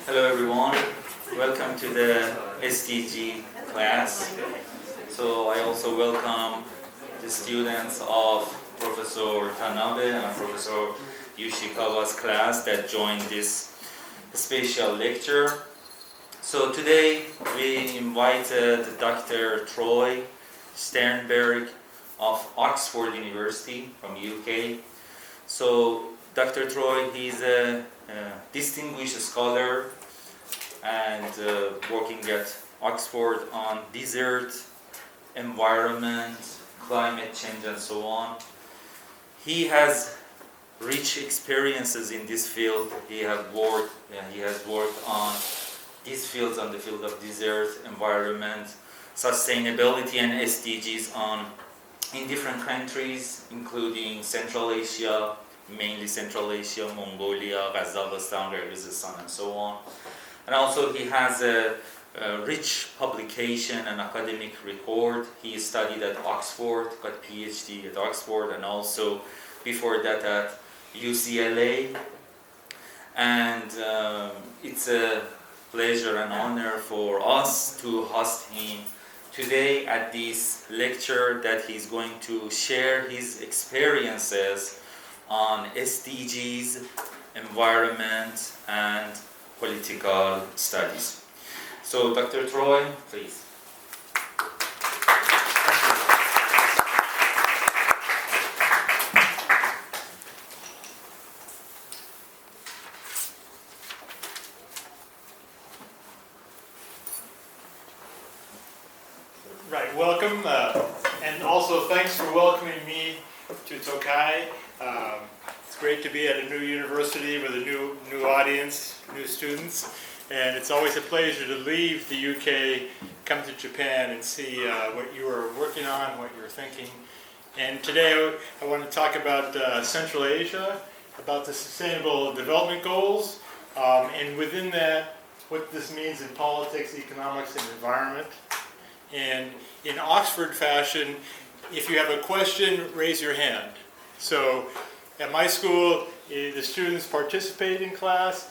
Hello everyone, welcome to the SDG class. So I also welcome the students of Professor Tanabe and Professor Yoshikawa's class that joined this special lecture. So today we invited Dr. Troy Sternberg of Oxford University from UK. So Dr. Troy, he's a distinguished scholar and working at Oxford on desert, environment, climate change and so on. He has rich experiences in this field. He has worked on these fields, on the field of desert, environment, sustainability and SDGs in different countries, including Central Asia, mainly Central Asia, Mongolia, Kazakhstan, Kyrgyzstan, and so on. And also he has a rich publication and academic record. He studied at Oxford, got PhD at Oxford, and also before that at UCLA. And it's a pleasure and honor for us to host him today at this lecture that he's going to share his experiences on SDGs, environment, and political studies. So, Dr. Troy, please. Right, welcome, and also thanks for welcoming me to Tokai. It's great to be at a new university with a new audience, new students, and it's always a pleasure to leave the UK, come to Japan and see what you are working on, what you're thinking. And today I want to talk about Central Asia, about the Sustainable Development Goals, and within that, what this means in politics, economics, and environment. And in Oxford fashion, if you have a question, raise your hand. So at my school, the students participate in class.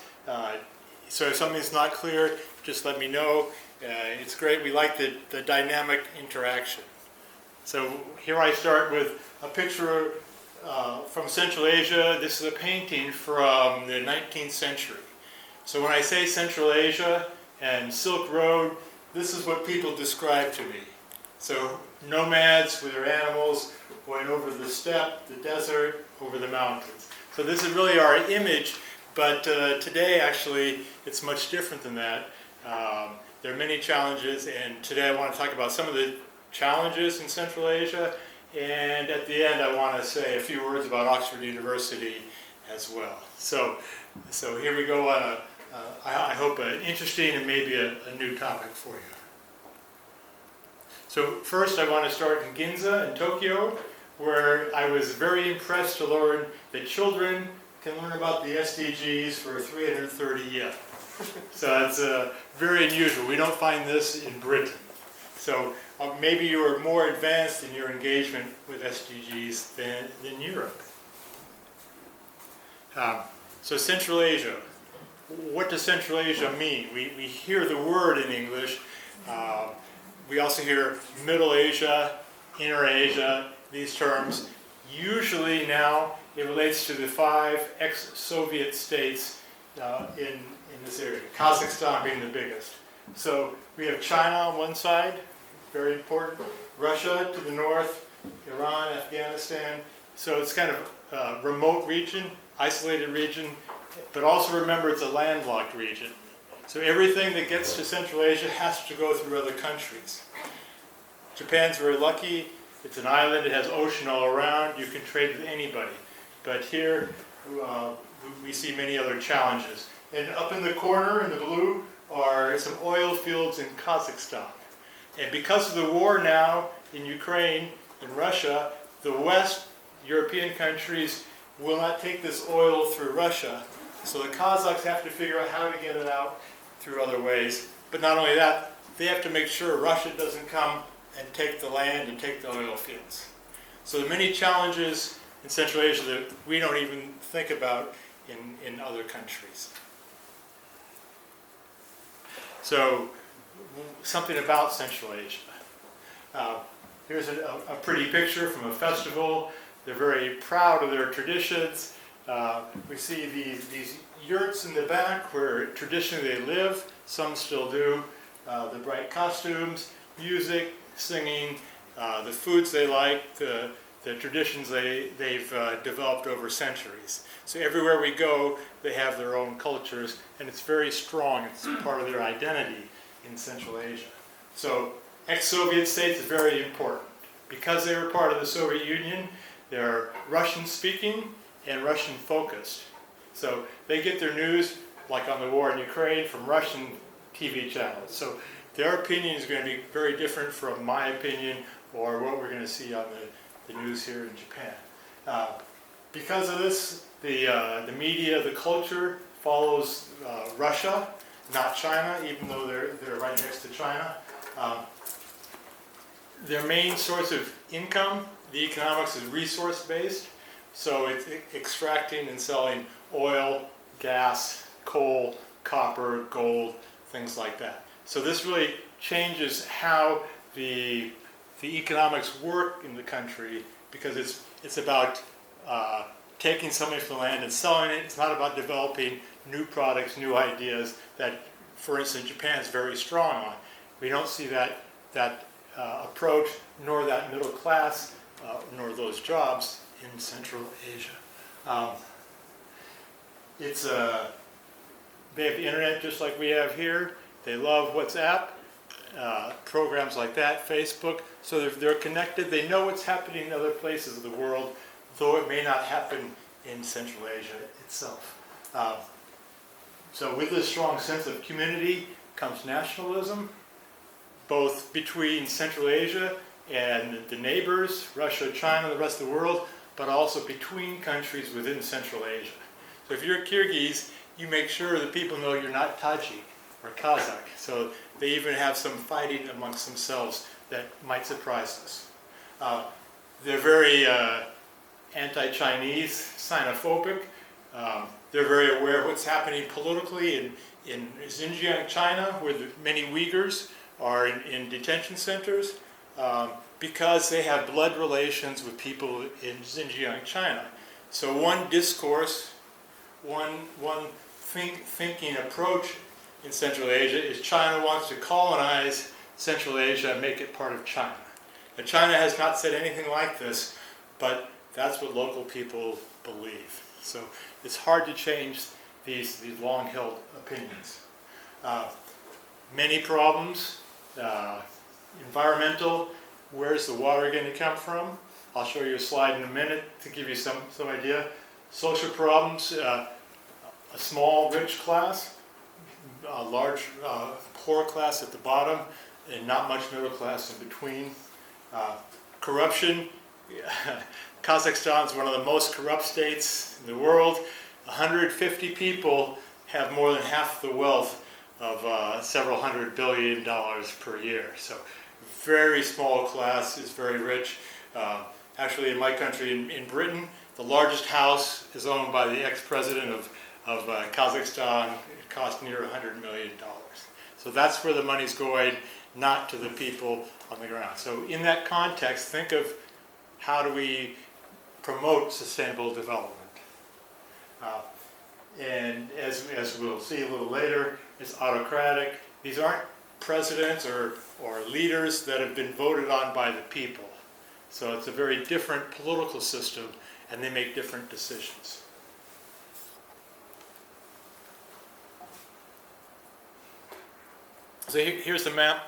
So if something's not clear, just let me know. It's great. We like the dynamic interaction. So here I start with a picture from Central Asia. This is a painting from the 19th century. So when I say Central Asia and Silk Road, this is what people describe to me. So nomads with their animals going over the steppe, the desert, over the mountains. So this is really our image, but today actually it's much different than that. There are many challenges, and today I want to talk about some of the challenges in Central Asia, and at the end I want to say a few words about Oxford University as well. So here we go on I hope an interesting and maybe a new topic for you. So first I want to start in Ginza in Tokyo, where I was very impressed to learn that children can learn about the SDGs for 330 yen. So that's very unusual. We don't find this in Britain. So maybe you are more advanced in your engagement with SDGs than Europe. So Central Asia. What does Central Asia mean? We hear the word in English. We also hear Middle Asia, Inner Asia, these terms. Usually now it relates to the 5 ex-Soviet states in this area, Kazakhstan being the biggest. So we have China on one side, very important, Russia to the north, Iran, Afghanistan. So it's kind of a remote region, isolated region, but also remember it's a landlocked region. So everything that gets to Central Asia has to go through other countries. Japan's very lucky. It's an island, it has ocean all around, you can trade with anybody. But here we see many other challenges. And up in the corner in the blue are some oil fields in Kazakhstan. And because of the war now in Ukraine and Russia, the West European countries will not take this oil through Russia. So the Kazakhs have to figure out how to get it out through other ways. But not only that, they have to make sure Russia doesn't come and take the land and take the oil fields. So there are many challenges in Central Asia that we don't even think about in other countries. So something about Central Asia. Here's a pretty picture from a festival. They're very proud of their traditions. We see these yurts in the back where traditionally they live. Some still do. The bright costumes, music, singing, the foods they like, the traditions they've developed over centuries. So everywhere we go, they have their own cultures, and it's very strong. It's part of their identity in Central Asia. So ex-Soviet states is very important. Because they were part of the Soviet Union, they're Russian-speaking and Russian-focused. So they get their news, like on the war in Ukraine, from Russian TV channels. So their opinion is going to be very different from my opinion or what we're going to see on the news here in Japan. Because of this, the media, the culture follows Russia, not China, even though they're right next to China. Their main source of income, the economics, is resource-based. So it's extracting and selling oil, gas, coal, copper, gold, things like that. So this really changes how the economics work in the country, because it's about taking something from the land and selling it. It's not about developing new products, new ideas that, for instance, Japan is very strong on. We don't see that approach, nor that middle class, nor those jobs in Central Asia. They have the internet just like we have here. They love WhatsApp, programs like that, Facebook. So they're connected. They know what's happening in other places of the world, though it may not happen in Central Asia itself. So with this strong sense of community comes nationalism, both between Central Asia and the neighbors, Russia, China, the rest of the world, but also between countries within Central Asia. So if you're Kyrgyz, you make sure that people know you're not Tajik or Kazakh. So they even have some fighting amongst themselves that might surprise us. They're very anti-Chinese, xenophobic. They're very aware of what's happening politically in Xinjiang, China, where many Uyghurs are in detention centers, because they have blood relations with people in Xinjiang, China. So one discourse, one thinking approach in Central Asia is China wants to colonize Central Asia and make it part of China. Now, China has not said anything like this, but that's what local people believe. So it's hard to change these long-held opinions. Many problems. Environmental, where's the water going to come from? I'll show you a slide in a minute to give you some idea. Social problems, a small rich class, a large poor class at the bottom, and not much middle class in between. Corruption, Kazakhstan is one of the most corrupt states in the world. 150 people have more than half the wealth of several $100 billion per year. So very small class is very rich. Actually, in my country, in Britain, the largest house is owned by the ex-president of Kazakhstan. It cost near $100 million. So that's where the money's going, not to the people on the ground. So in that context, think of how do we promote sustainable development. And as we'll see a little later, it's autocratic. These aren't presidents or leaders that have been voted on by the people. So it's a very different political system, and they make different decisions. So here's the map.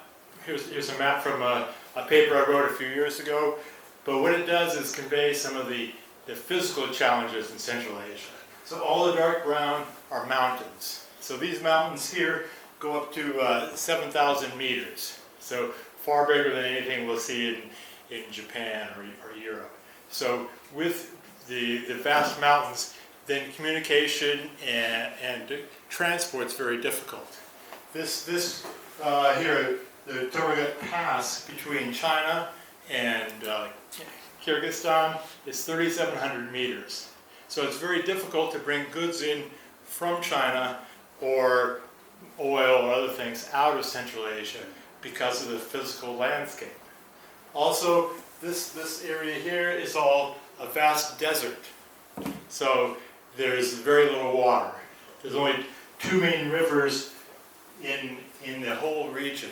Here's a map from a paper I wrote a few years ago. But what it does is convey some of the physical challenges in Central Asia. So all the dark brown are mountains. So these mountains here go up to 7,000 meters. So far bigger than anything we'll see in Japan or Europe. So with the vast mountains, then communication and transport's very difficult. This here, the Tokai Pass between China and Kyrgyzstan is 3,700 meters. So it's very difficult to bring goods in from China or oil or other things out of Central Asia because of the physical landscape. Also, this area here is all a vast desert. So there's very little water. There's only two main rivers in the whole region.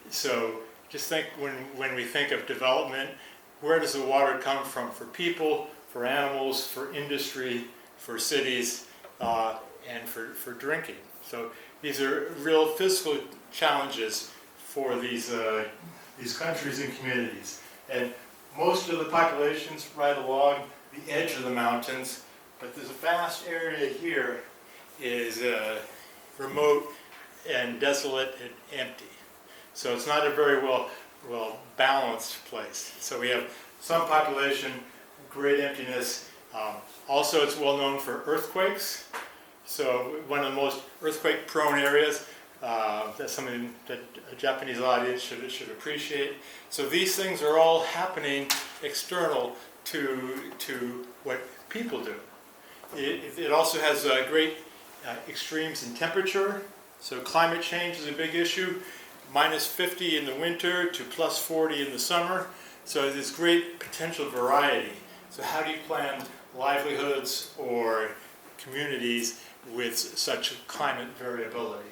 So just think when we think of development, where does the water come from for people, for animals, for industry, for cities, and for drinking? So these are real physical challenges for these countries and communities. And most of the populations right along the edge of the mountains, but there's a vast area here is remote and desolate and empty. So it's not a very well balanced place. So we have some population, great emptiness. Also, it's well known for earthquakes. So one of the most earthquake-prone areas. That's something that a Japanese audience should appreciate. So these things are all happening external to what people do. It also has great extremes in temperature. So climate change is a big issue. Minus 50 in the winter to plus 40 in the summer. So there's great potential variety. So how do you plan livelihoods or communities with such climate variability?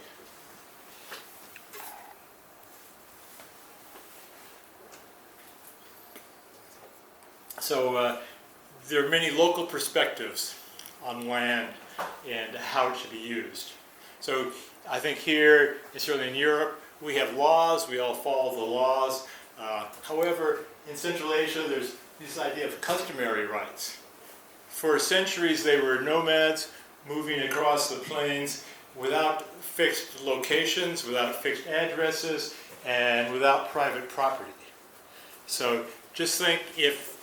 So there are many local perspectives on land and how it should be used. So I think here, and certainly in Europe, we have laws, we all follow the laws. However, in Central Asia, there's this idea of customary rights. For centuries, they were nomads moving across the plains without fixed locations, without fixed addresses, and without private property. So just think if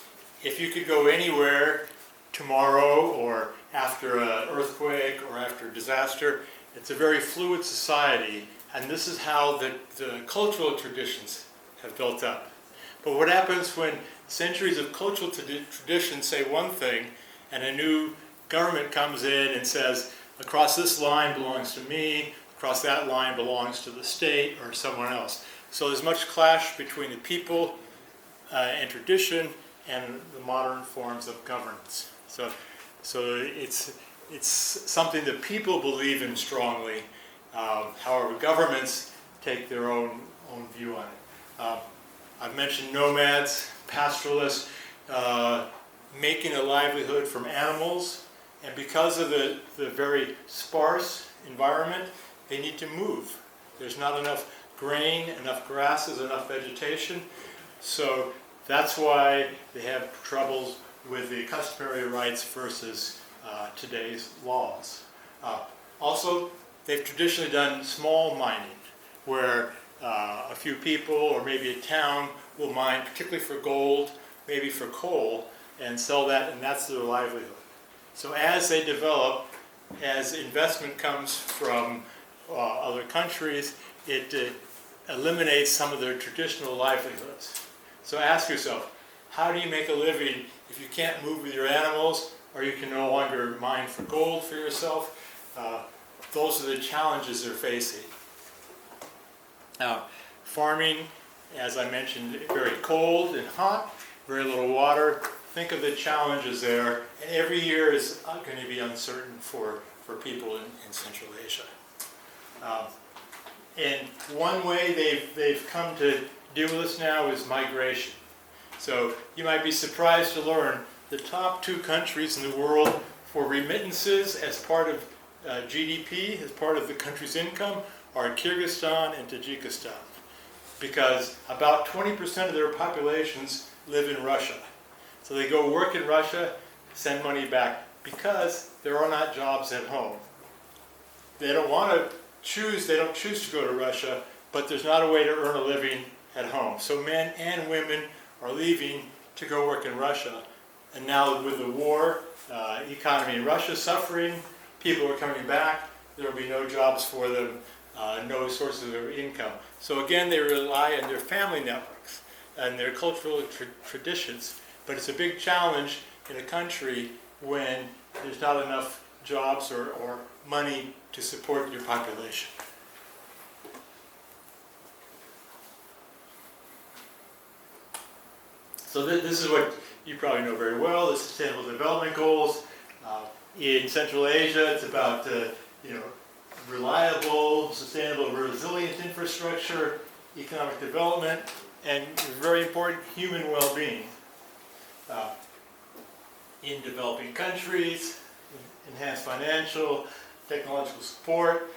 you could go anywhere tomorrow or after an earthquake or after a disaster, it's a very fluid society, and this is how the cultural traditions have built up. But what happens when centuries of cultural traditions say one thing and a new government comes in and says, across this line belongs to me, across that line belongs to the state or someone else. So there's much clash between the people and tradition and the modern forms of governance. So it's something that people believe in strongly. However, governments take their own view on it. I've mentioned nomads, pastoralists, making a livelihood from animals, and because of the very sparse environment, they need to move. There's not enough grain, enough grasses, enough vegetation, so that's why they have troubles with the customary rights versus today's laws. Also, they've traditionally done small mining, where a few people or maybe a town will mine, particularly for gold, maybe for coal, and sell that, and that's their livelihood. So as they develop, as investment comes from other countries, it eliminates some of their traditional livelihoods. So ask yourself, how do you make a living if you can't move with your animals, or you can no longer mine for gold for yourself? Those are the challenges they're facing. Now, farming, as I mentioned, very cold and hot, very little water. Think of the challenges there. And every year is going to be uncertain for people in Central Asia. And one way they've come to deal with this now is migration. So you might be surprised to learn the top two countries in the world for remittances as part of GDP, as part of the country's income, are Kyrgyzstan and Tajikistan, because about 20% of their populations live in Russia. So they go work in Russia, send money back, because there are not jobs at home. They don't choose to go to Russia, but there's not a way to earn a living at home. So men and women are leaving to go work in Russia. And now with the war, economy in Russia suffering, people are coming back, there will be no jobs for them, no sources of income. So again, they rely on their family networks and their cultural traditions. But it's a big challenge in a country when there's not enough jobs or money to support your population. So this is what you probably know very well, the Sustainable Development Goals. In Central Asia, it's about reliable, sustainable, resilient infrastructure, economic development, and very important, human well-being. In developing countries, enhanced financial, technological support,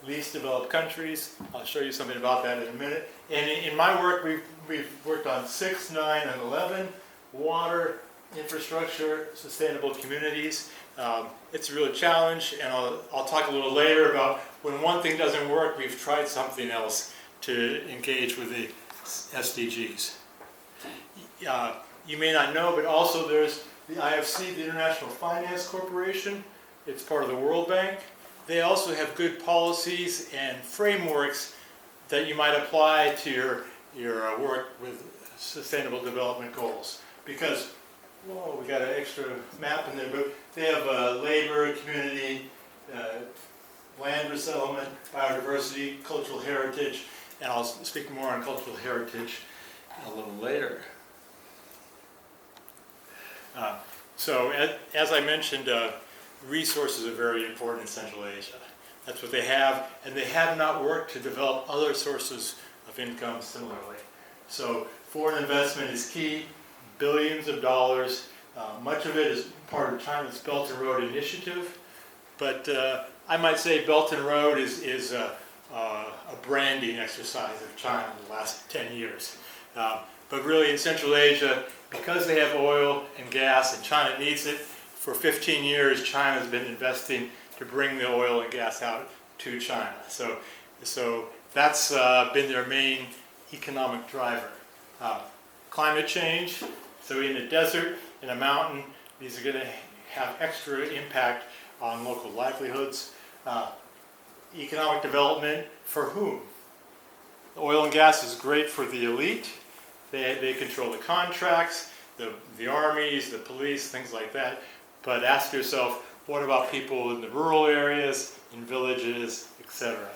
least developed countries. I'll show you something about that in a minute. And in my work, we've worked on 6, 9, and 11, water, infrastructure, sustainable communities. It's a real challenge, and I'll talk a little later about when one thing doesn't work, we've tried something else to engage with the SDGs. You may not know, but also there's the IFC, the International Finance Corporation. It's part of the World Bank. They also have good policies and frameworks that you might apply to your work with Sustainable Development Goals. Because, whoa, we got an extra map in there, but they have labor, community, land resettlement, biodiversity, cultural heritage, and I'll speak more on cultural heritage a little later. So as I mentioned, resources are very important in Central Asia. That's what they have, and they have not worked to develop other sources of income similarly. So foreign investment is key, billions of dollars. Much of it is part of China's Belt and Road Initiative, but I might say Belt and Road is a branding exercise of China in the last 10 years. But really in Central Asia, because they have oil and gas and China needs it, for 15 years China's been investing to bring the oil and gas out to China. So that's been their main economic driver. Climate change, so in a desert, in a mountain, these are going to have extra impact on local livelihoods. Economic development for whom? Oil and gas is great for the elite. They control the contracts, the armies, the police, things like that. But ask yourself, what about people in the rural areas, in villages, etc.?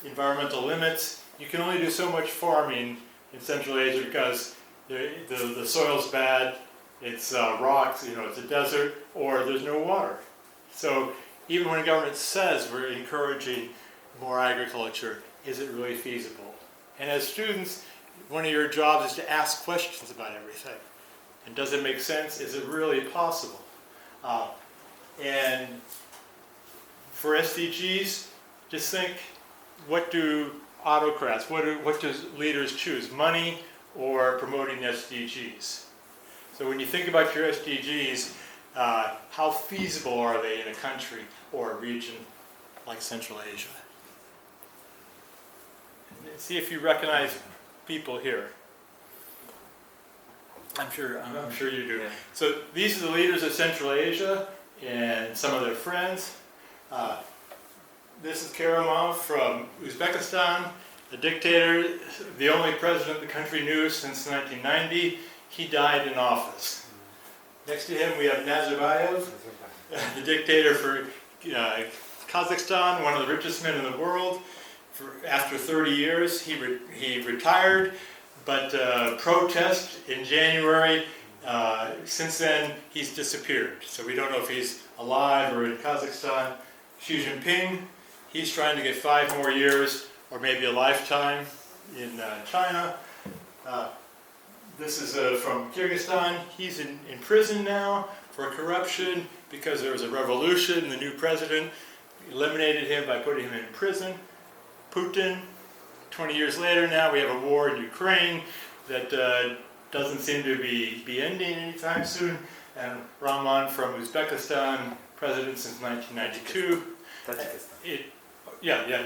Environmental limits. You can only do so much farming in Central Asia because the soil's bad, it's rocks, it's a desert, or there's no water. So even when the government says we're encouraging more agriculture, is it really feasible? And as students, one of your jobs is to ask questions about everything. And does it make sense? Is it really possible? And for SDGs, just think, what do autocrats, what do leaders choose? Money or promoting SDGs? So when you think about your SDGs, how feasible are they in a country or a region like Central Asia? And see if you recognize people here. I'm sure you do. Yeah. So these are the leaders of Central Asia and some of their friends. This is Karimov from Uzbekistan, a dictator, the only president the country knew since 1990. He died in office. Next to him we have Nazarbayev, the dictator for Kazakhstan, one of the richest men in the world. After 30 years, he retired, but protest in January, since then he's disappeared. So we don't know if he's alive or in Kazakhstan. Xi Jinping, he's trying to get 5 more years or maybe a lifetime in China. This is from Kyrgyzstan. He's in prison now for corruption because there was a revolution. The new president eliminated him by putting him in prison. Putin, 20 years later now, we have a war in Ukraine that doesn't seem to be ending anytime soon. And Rahman from Uzbekistan, president since 1992. Tajikistan.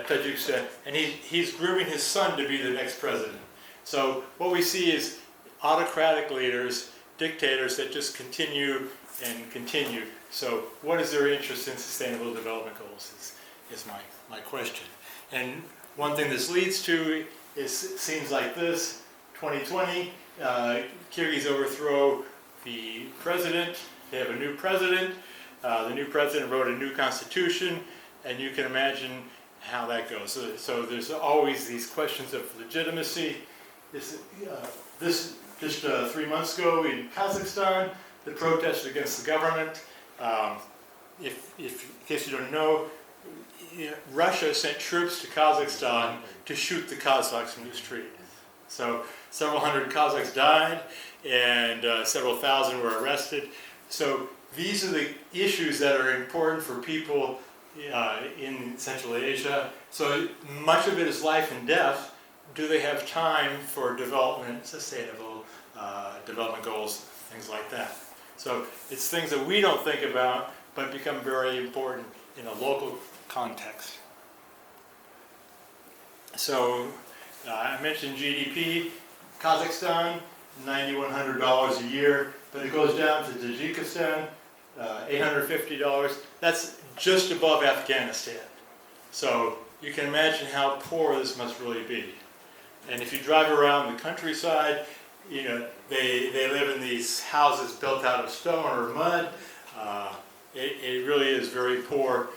Tajikistan. And he's grooming his son to be the next president. So what we see is autocratic leaders, dictators that just continue and continue. So what is their interest in sustainable development goals is my question. And one thing this leads to is scenes like this. 2020, Kyrgyz overthrow the president. They have a new president. The new president wrote a new constitution, and you can imagine how that goes. So there's always these questions of legitimacy. This just 3 months ago in Kazakhstan, the protest against the government. In case you don't know, Russia sent troops to Kazakhstan to shoot the Kazakhs in the street. So several hundred Kazakhs died, and several thousand were arrested. So these are the issues that are important for people in Central Asia. So much of it is life and death. Do they have time for development, sustainable development goals, things like that? So it's things that we don't think about, but become very important in a local context. So I mentioned GDP. Kazakhstan, $9,100 a year, but it goes down to Tajikistan, $850. That's just above Afghanistan. So you can imagine how poor this must really be. And if you drive around the countryside, you know, they live in these houses built out of stone or mud. It really is very poor.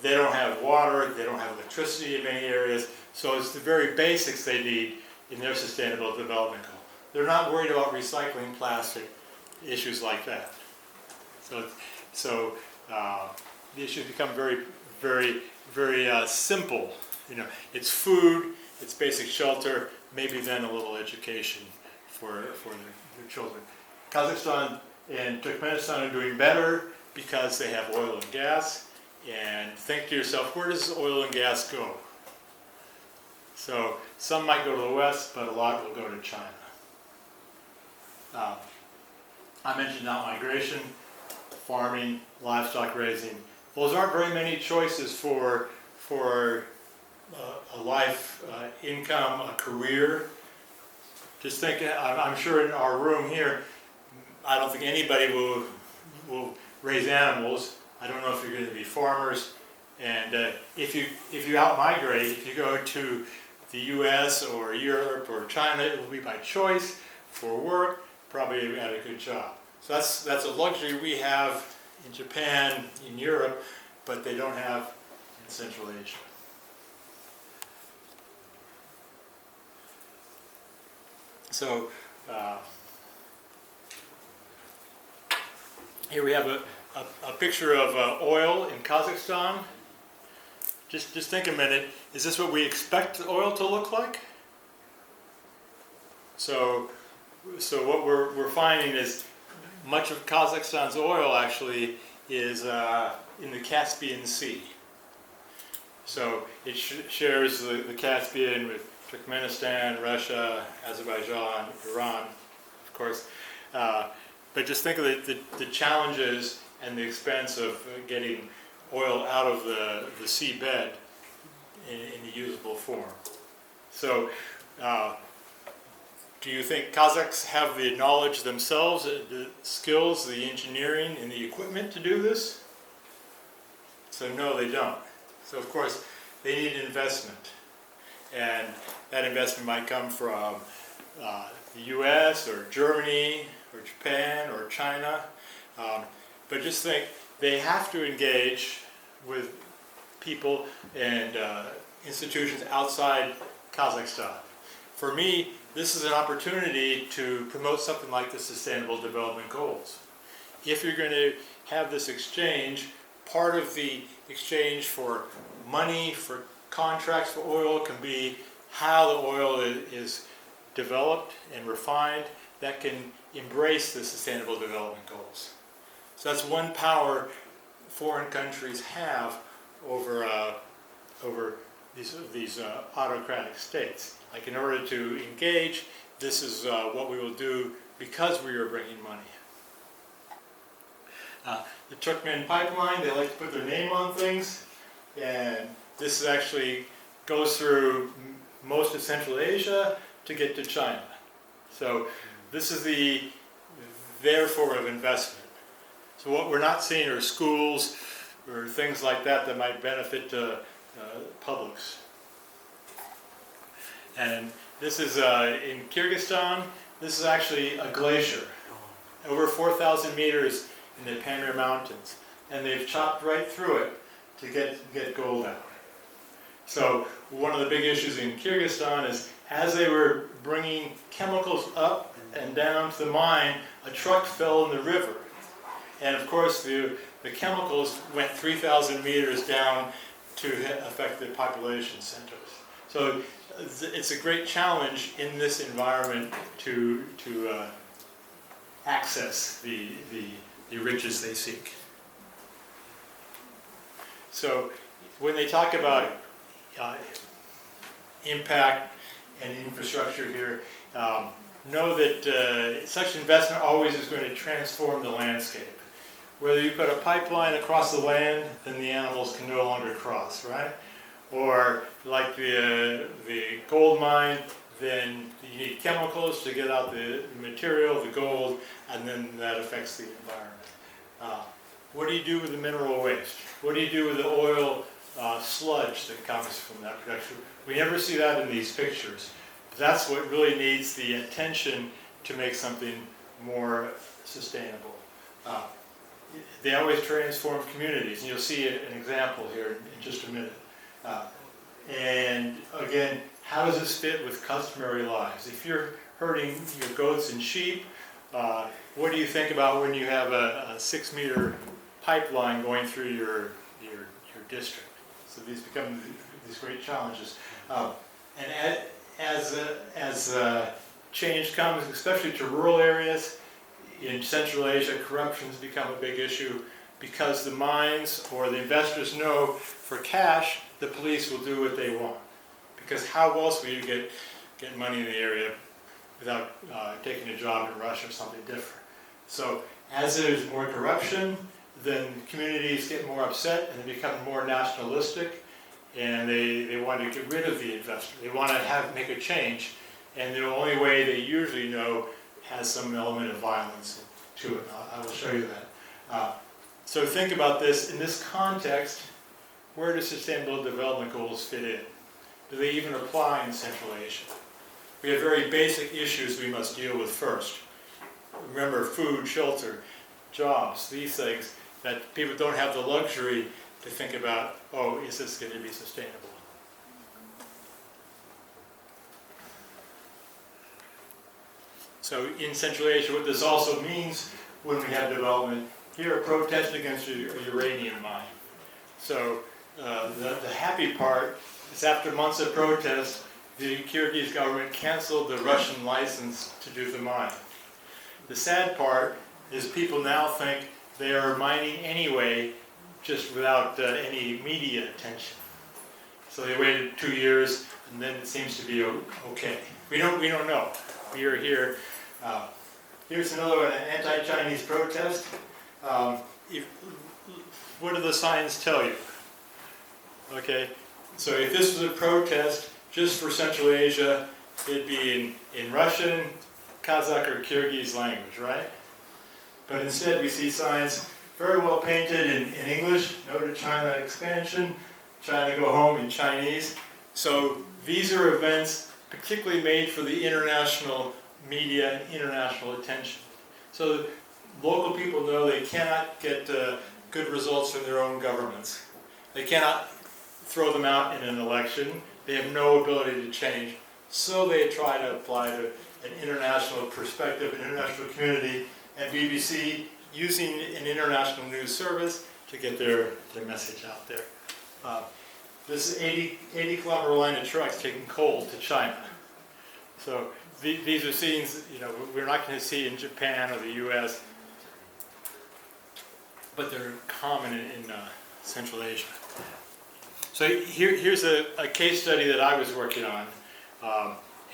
They don't have water, they don't have electricity in many areas, so it's the very basics they need in their sustainable development goal. They're not worried about recycling plastic, issues like that. So the issues become very simple. You know, it's food, it's basic shelter, maybe then a little education for their children. Kazakhstan and Turkmenistan are doing better because they have oil and gas. And think to yourself, where does oil and gas go? So some might go to the west, but a lot will go to China. I mentioned out-migration, farming, livestock raising. Those aren't very many choices for a life, income, a career. Just think, I'm sure in our room here, I don't think anybody will raise animals. I don't know if you're going to be farmers. And if you out-migrate, if you go to the US or Europe or China, it will be by choice, for work, probably at a good job. So that's a luxury we have in Japan, in Europe, but they don't have in Central Asia. So here we have a picture of oil in Kazakhstan. Just think a minute, is this what we expect oil to look like? So what we're finding is much of Kazakhstan's oil actually is in the Caspian Sea. So it shares the Caspian with Turkmenistan, Russia, Azerbaijan, Iran, of course. But just think of the challenges and the expense of getting oil out of the seabed in a usable form. So do you think Kazakhs have the knowledge themselves, the skills, the engineering, and the equipment to do this? So no, they don't. So of course, they need investment. And that investment might come from the US or Germany or Japan or China. But just think, they have to engage with people and institutions outside Kazakhstan. For me, this is an opportunity to promote something like the Sustainable Development Goals. If you're going to have this exchange, part of the exchange for money, for contracts for oil, can be how the oil is developed and refined that can embrace the Sustainable Development Goals. So that's one power foreign countries have over these autocratic states. Like, in order to engage, this is what we will do because we are bringing money. The Turkmen pipeline, they like to put their name on things, and this actually goes through most of Central Asia to get to China. So this is therefore of investment. So what we're not seeing are schools or things like that that might benefit publics. And this is in Kyrgyzstan. This is actually a glacier. Over 4,000 meters in the Pamir Mountains, and they've chopped right through it to get gold out. So one of the big issues in Kyrgyzstan is as they were bringing chemicals up and down to the mine, a truck fell in the river. And of course the chemicals went 3,000 meters down to affect the population centers. So it's a great challenge in this environment to access the riches they seek. So when they talk about impact and infrastructure here, know that such investment always is going to transform the landscape. Whether you put a pipeline across the land, then the animals can no longer cross, right? Or like the gold mine, then you need chemicals to get out the material, the gold, and then that affects the environment. What do you do with the mineral waste? What do you do with the oil sludge that comes from that production? We never see that in these pictures. That's what really needs the attention to make something more sustainable. They always transform communities, and you'll see an example here in just a minute. And again, how does this fit with customary lives? If you're herding your goats and sheep, what do you think about when you have a 6-meter pipeline going through your district? So these become these great challenges. And as change comes, especially to rural areas, in Central Asia, corruption has become a big issue because the mines or the investors know for cash, the police will do what they want. Because how else will you get money in the area without taking a job in Russia or something different? So as there's more corruption, then communities get more upset and they become more nationalistic, and they want to get rid of the investor. They want to make a change, and the only way they usually know has some element of violence to it. I will show you that. So think about this in this context. Where do Sustainable Development Goals fit in? Do they even apply in Central Asia? We have very basic issues we must deal with first. Remember, food, shelter, jobs, these things that people don't have the luxury to think about, oh, is this going to be sustainable? So in Central Asia, what this also means when we have development, here a protest against a uranium mine. So the happy part is after months of protest, the Kyrgyz government canceled the Russian license to do the mine. The sad part is people now think they are mining anyway, just without any media attention. So they waited 2 years, and then it seems to be okay. We don't know. We are here. Here's another one, an anti-Chinese protest. What do the signs tell you? Okay, so if this was a protest just for Central Asia, it'd be in Russian, Kazakh, or Kyrgyz language, right? But instead we see signs very well painted in English, no to China expansion, China go home in Chinese. So these are events particularly made for the international media and international attention. So local people know they cannot get good results from their own governments. They cannot throw them out in an election. They have no ability to change. So they try to apply to an international perspective, an international community, and BBC using an international news service to get their message out there. This is 80-kilometer line of trucks taking coal to China. So these are scenes, we're not going to see in Japan or the U.S., but they're common in Central Asia. So here's a case study that I was working on,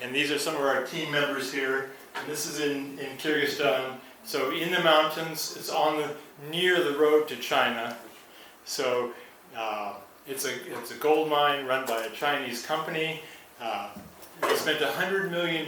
and these are some of our team members here. And this is in Kyrgyzstan. So in the mountains, it's near the road to China. So it's a gold mine run by a Chinese company. They spent $100 million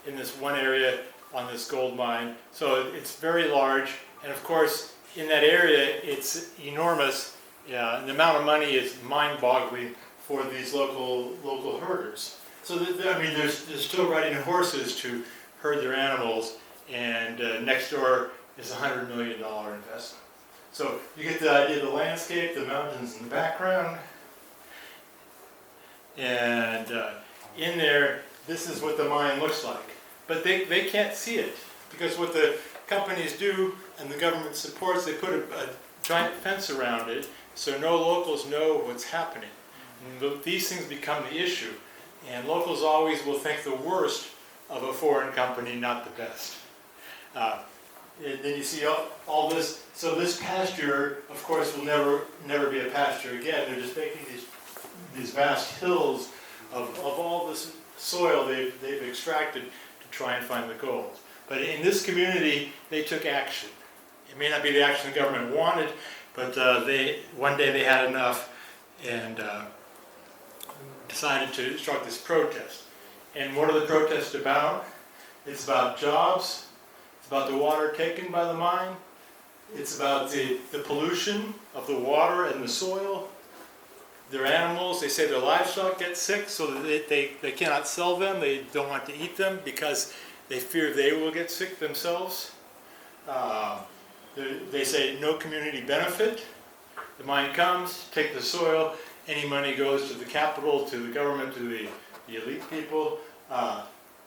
in this one area on this gold mine. So it's very large, and of course, in that area, it's enormous. And the amount of money is mind-boggling for these local herders. So they're still riding horses to herd their animals, and next door is a $100 million investment. So you get the idea of the landscape, the mountains in the background, and in there, this is what the mine looks like. But they can't see it, because what the companies do and the government supports, they put a giant fence around it so no locals know what's happening. And these things become the issue, and locals always will think the worst of a foreign company, not the best. And then you see all this. So this pasture, of course, will never be a pasture again. They're just making these vast hills of all this soil they've extracted to try and find the gold. But in this community, they took action. It may not be the action the government wanted, but one day they had enough and decided to start this protest. And what are the protests about? It's about jobs. It's about the water taken by the mine. It's about the pollution of the water and the soil. Their animals, they say their livestock get sick, so that they cannot sell them. They don't want to eat them because they fear they will get sick themselves. They say no community benefit. The mine comes, take the soil, any money goes to the capital, to the government, to the elite people.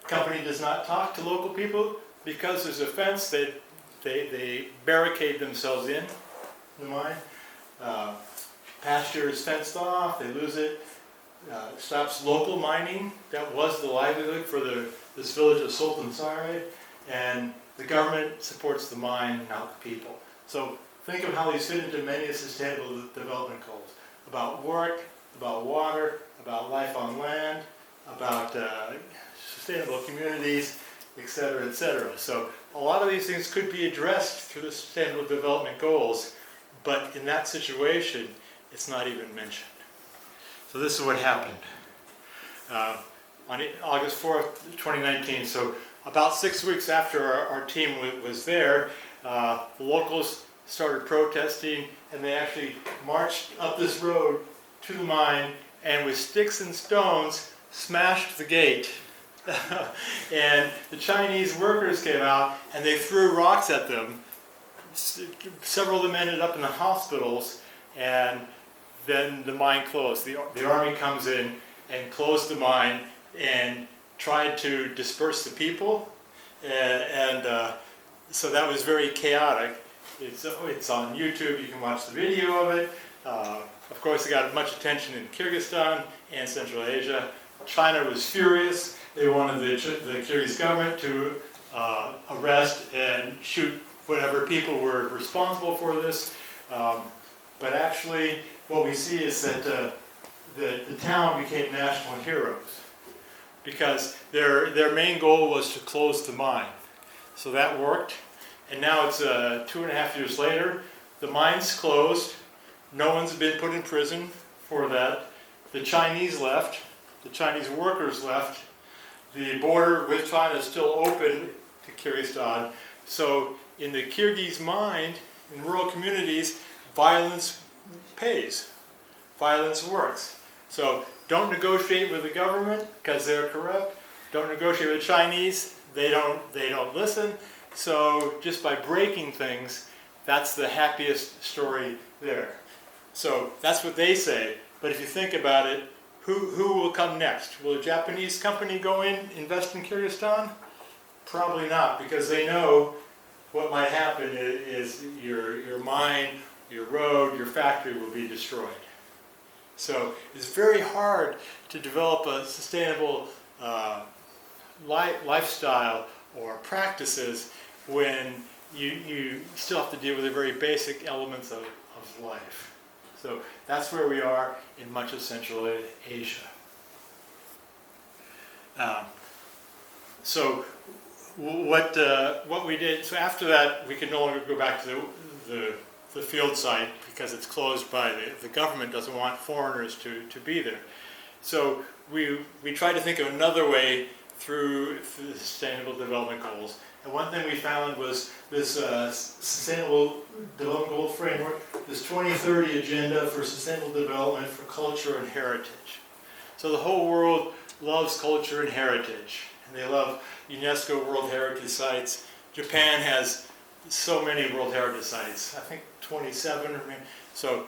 Company does not talk to local people because there's a fence. They barricade themselves in the mine. Pasture is fenced off, they lose it. Stops local mining. That was the livelihood for this village of Sultan Sare. And the government supports the mine, not the people. So think of how these fit into many of sustainable development goals. About work, about water, about life on land, about sustainable communities, etc., etc. So a lot of these things could be addressed through the Sustainable Development Goals, but in that situation, it's not even mentioned. So this is what happened. On August 4th, 2019, so about 6 weeks after our team was there, the locals started protesting, and they actually marched up this road to the mine, and with sticks and stones, smashed the gate. And the Chinese workers came out, and they threw rocks at them. Several of them ended up in the hospitals, and then the mine closed. The army comes in and closed the mine and tried to disperse the people, and so that was very chaotic. It's on YouTube. You can watch the video of it. Of course, it got much attention in Kyrgyzstan and Central Asia. China was furious. They wanted the Kyrgyz government to arrest and shoot whatever people were responsible for this. But actually, what we see is that the town became national heroes because their main goal was to close the mine. So that worked. And now it's 2.5 years later. The mine's closed. No one's been put in prison for that. The Chinese left. The Chinese workers left. The border with China is still open to Kyrgyzstan. So in the Kyrgyz mind, in rural communities, violence pays. Violence works. So don't negotiate with the government because they're corrupt. Don't negotiate with the Chinese. They don't listen. So just by breaking things, that's the happiest story there. So that's what they say. But if you think about it, who will come next? Will a Japanese company go in, invest in Kyrgyzstan? Probably not, because they know what might happen is your mine, your road, your factory will be destroyed. So it's very hard to develop a sustainable lifestyle or practices when you still have to deal with the very basic elements of life. So that's where we are in much of Central Asia. So what we did, so after that we could no longer go back to the field site because it's closed by the government doesn't want foreigners to be there. So we tried to think of another way through the Sustainable Development Goals. And one thing we found was this Sustainable Development Goal framework, this 2030 agenda for sustainable development for culture and heritage. So the whole world loves culture and heritage, and they love UNESCO World Heritage Sites. Japan has so many World Heritage Sites. I think 27, so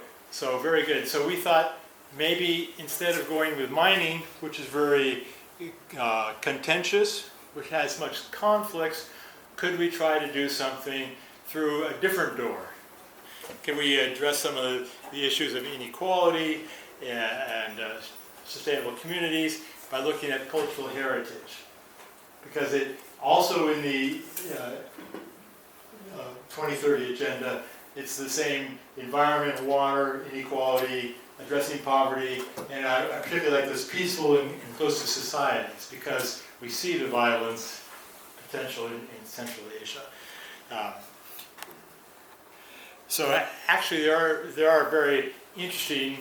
very good. So we thought maybe instead of going with mining, which is very contentious, which has much conflicts, could we try to do something through a different door? Can we address some of the issues of inequality and sustainable communities by looking at cultural heritage? Because it also in the 2030 agenda, it's the same environment, water, inequality, addressing poverty, and I particularly like this peaceful and inclusive societies because we see the violence potential in Central Asia. So actually there are very interesting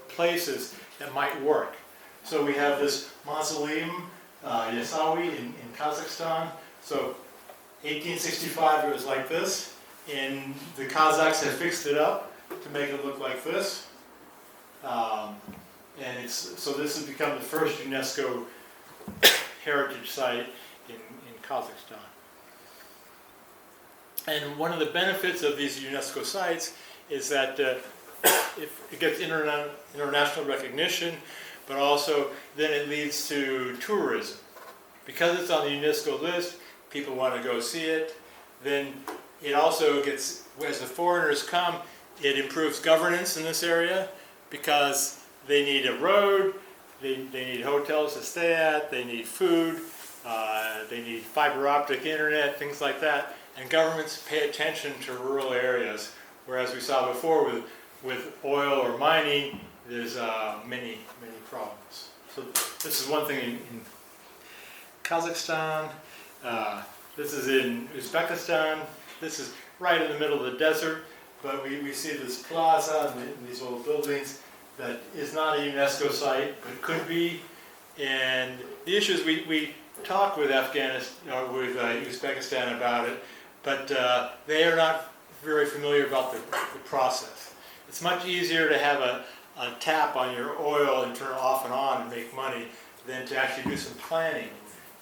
places that might work. So we have this Mausoleum, Yasawi in Kazakhstan. So 1865 it was like this, and the Kazakhs have fixed it up to make it look like this. And so this has become the first UNESCO heritage site in Kazakhstan. And one of the benefits of these UNESCO sites is that if it gets international recognition, but also then it leads to tourism. Because it's on the UNESCO list, people want to go see it. Then it also gets, as the foreigners come, it improves governance in this area because they need a road, they need hotels to stay at, they need food, they need fiber optic internet, things like that. And governments pay attention to rural areas, whereas we saw before with oil or mining, there's many problems. So this is one thing in Kazakhstan. This is in Uzbekistan. This is right in the middle of the desert, but we see this plaza and these old buildings that is not a UNESCO site, but could be. And the issue is we talk with Afghanistan or with Uzbekistan about it, but they are not very familiar about the process. It's much easier to have a tap on your oil and turn it off and on and make money than to actually do some planning.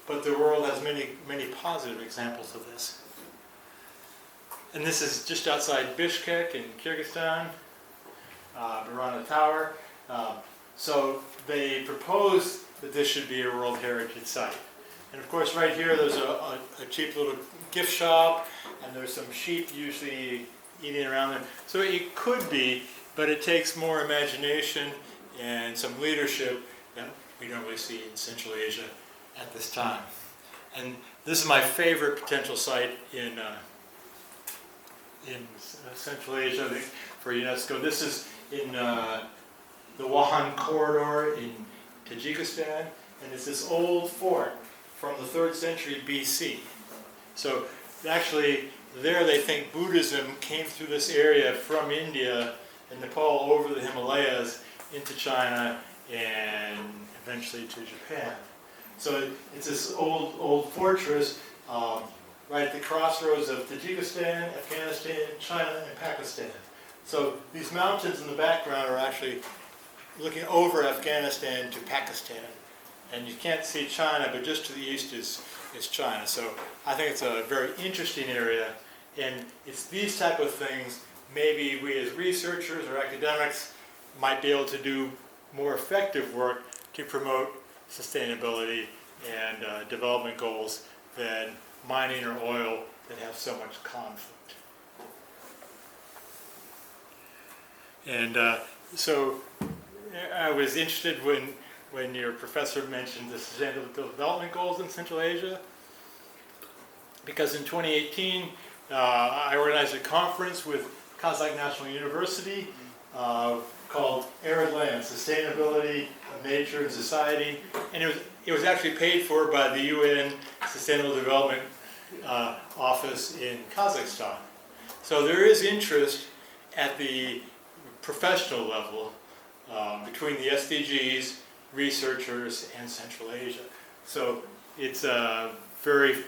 But the world has many positive examples of this. And this is just outside Bishkek in Kyrgyzstan, Barana Tower. So they proposed that this should be a World Heritage Site. And of course right here there's a cheap little gift shop, and there's some sheep usually eating around there. So it could be, but it takes more imagination and some leadership that we don't really see in Central Asia at this time. And this is my favorite potential site in Central Asia for UNESCO. This is in the Wahan corridor in Tajikistan, and it's this old fort from the 3rd century BC. So actually there they think Buddhism came through this area from India and Nepal over the Himalayas into China and eventually to Japan. So it's this old fortress right at the crossroads of Tajikistan, Afghanistan, China, and Pakistan. So these mountains in the background are actually looking over Afghanistan to Pakistan. And you can't see China, but just to the east is China. So I think it's a very interesting area. And it's these type of things maybe we as researchers or academics might be able to do more effective work to promote sustainability and development goals than mining or oil that have so much conflict. And so I was interested when your professor mentioned the Sustainable Development Goals in Central Asia, because in 2018 I organized a conference with Kazakh National University called Arid Land, Sustainability of Nature and Society, and it was actually paid for by the UN Sustainable Development Office in Kazakhstan. So there is interest at the professional level between the SDGs, researchers, and Central Asia. So it's very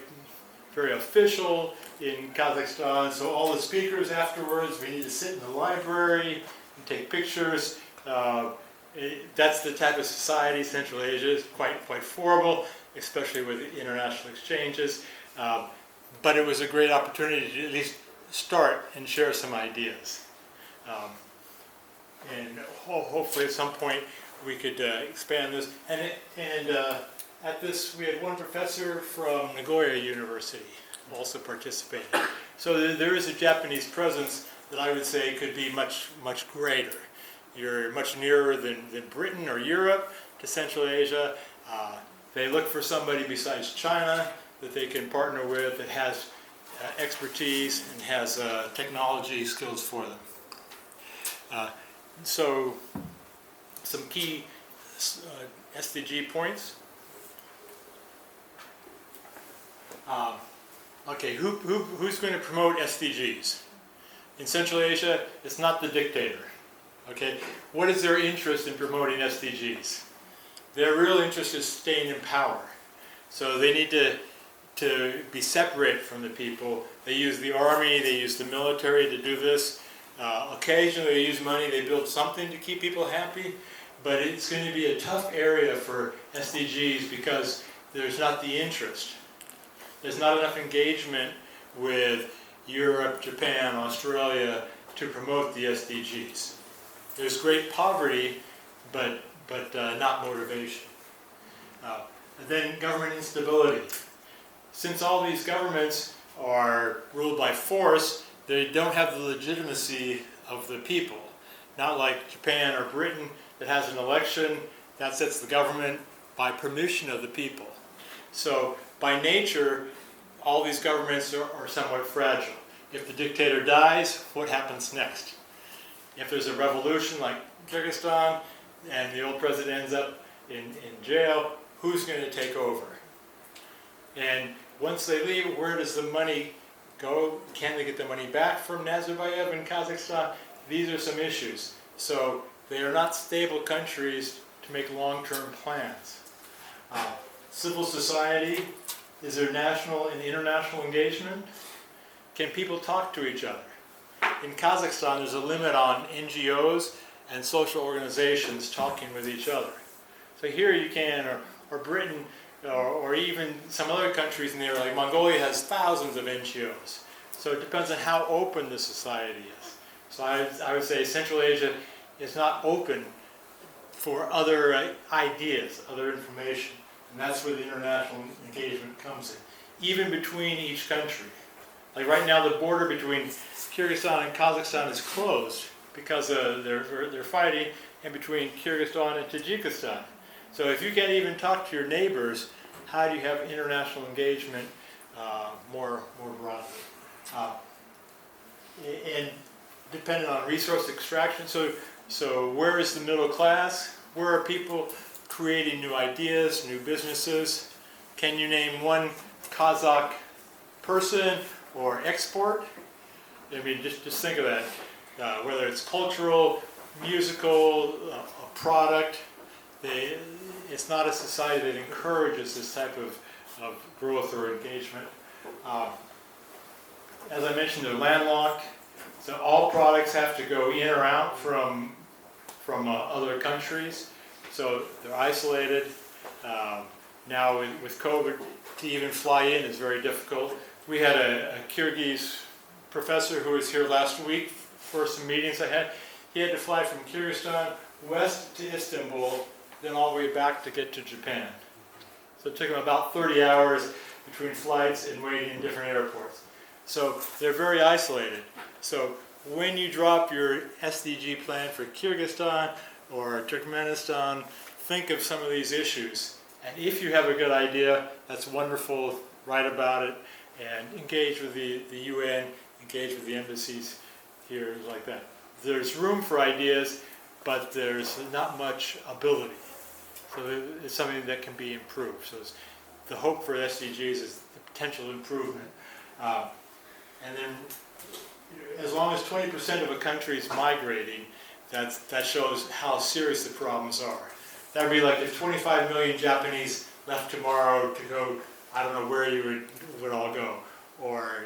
official in Kazakhstan. So all the speakers afterwards, we need to sit in the library and take pictures. That's the type of society Central Asia is, quite formal, especially with international exchanges. but it was a great opportunity to at least start and share some ideas. And hopefully at some point we could expand this. And at this, we had one professor from Nagoya University also participating. So there is a Japanese presence that I would say could be much, much greater. You're much nearer than Britain or Europe to Central Asia. They look for somebody besides China that they can partner with that has expertise and has technology skills for them. So some key SDG points. Okay, who's going to promote SDGs? In Central Asia, it's not the dictator. Okay, what is their interest in promoting SDGs? Their real interest is staying in power. So they need to be separate from the people. They use the army, they use the military to do this. Occasionally they use money, they build something to keep people happy, but it's going to be a tough area for SDGs because there's not the interest. There's not enough engagement with Europe, Japan, Australia to promote the SDGs. There's great poverty, but not motivation. And then government instability. Since all these governments are ruled by force, they don't have the legitimacy of the people. Not like Japan or Britain that has an election that sets the government by permission of the people. So by nature, all these governments are somewhat fragile. If the dictator dies, what happens next? If there's a revolution like Kyrgyzstan and the old president ends up in jail, who's going to take over? And once they leave, where does the money go? Can they get the money back from Nazarbayev and Kazakhstan? These are some issues. So they are not stable countries to make long-term plans. Civil society, is there national and international engagement? Can people talk to each other? In Kazakhstan, there's a limit on NGOs and social organizations talking with each other. So here you can, or Britain, or even some other countries in there, like Mongolia has thousands of NGOs. So it depends on how open the society is. So I would say Central Asia is not open for other ideas, other information. And that's where the international engagement comes in, even between each country. Like right now, the border between Kyrgyzstan and Kazakhstan is closed because they're fighting, and between Kyrgyzstan and Tajikistan. So if you can't even talk to your neighbors, how do you have international engagement more broadly? And dependent on resource extraction. So where is the middle class? Where are people creating new ideas, new businesses? Can you name one Kazakh person or export? I mean, just think of that. Whether it's cultural, musical, a product, it's not a society that encourages this type of growth or engagement. As I mentioned, they're landlocked, so all products have to go in or out from other countries. So they're isolated. Now with COVID, to even fly in is very difficult. We had a Kyrgyz professor who was here last week for some meetings I had. He had to fly from Kyrgyzstan west to Istanbul, then all the way back to get to Japan. So it took him about 30 hours between flights and waiting in different airports. So they're very isolated. So when you drop your SDG plan for Kyrgyzstan or Turkmenistan, think of some of these issues. And if you have a good idea, that's wonderful, write about it, and engage with the UN, engage with the embassies here, like that. There's room for ideas, but there's not much ability. So it's something that can be improved. So the hope for SDGs is the potential improvement. And then as long as 20% of a country is migrating, that shows how serious the problems are. That would be like if 25 million Japanese left tomorrow to go, I don't know where you would all go. Or,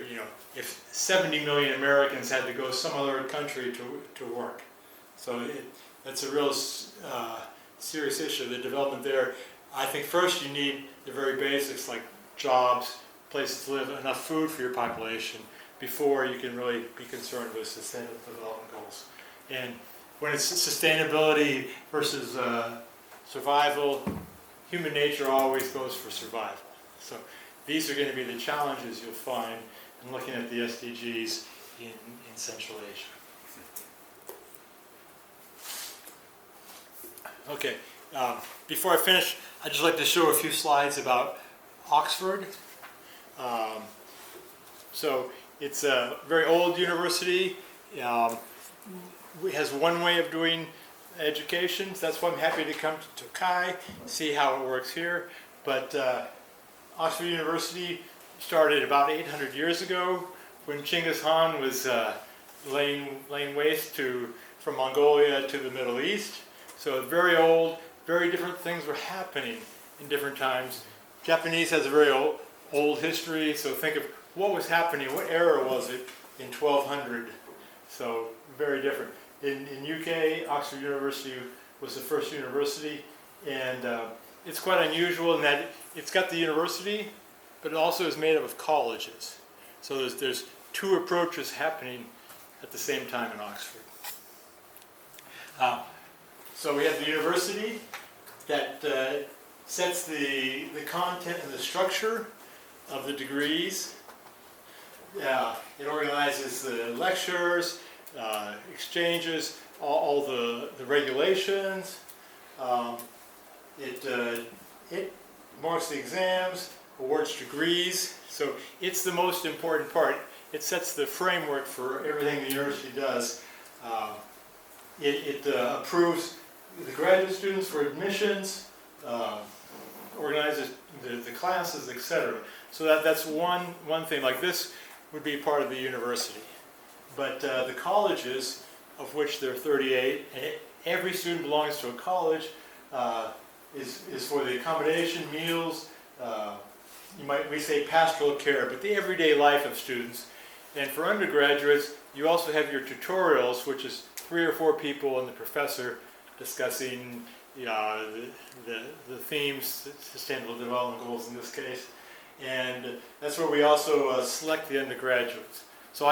if 70 million Americans had to go some other country to work. So that's a real serious issue, the development there. I think first you need the very basics like jobs, places to live, enough food for your population before you can really be concerned with sustainable development goals. And when it's sustainability versus survival, human nature always goes for survival. So these are going to be the challenges you'll find in looking at the SDGs in Central Asia. Okay, before I finish, I'd just like to show a few slides about Oxford. So it's a very old university. It has one way of doing education. So that's why I'm happy to come to Tokai, see how it works here. But Oxford University started about 800 years ago when Genghis Khan was laying waste from Mongolia to the Middle East. So very old, very different things were happening in different times. Japanese has a very old history, so think of what was happening, what era was it in 1200? So very different. In UK, Oxford University was the first university, and it's quite unusual in that it's got the university, but it also is made up of colleges. So there's two approaches happening at the same time in Oxford. So we have the university that sets the content and the structure of the degrees. It organizes the lectures, exchanges, all the regulations. It marks the exams, awards degrees. So it's the most important part. It sets the framework for everything the university does. It approves the graduate students for admissions, organizes the classes, etc. So that's one thing. Like this would be part of the university. But the colleges, of which there are 38, and every student belongs to a college, is for the accommodation, meals, we say pastoral care, but the everyday life of students. And for undergraduates, you also have your tutorials, which is 3 or 4 people and the professor discussing the themes, sustainable development goals in this case. And that's where we also select the undergraduates. So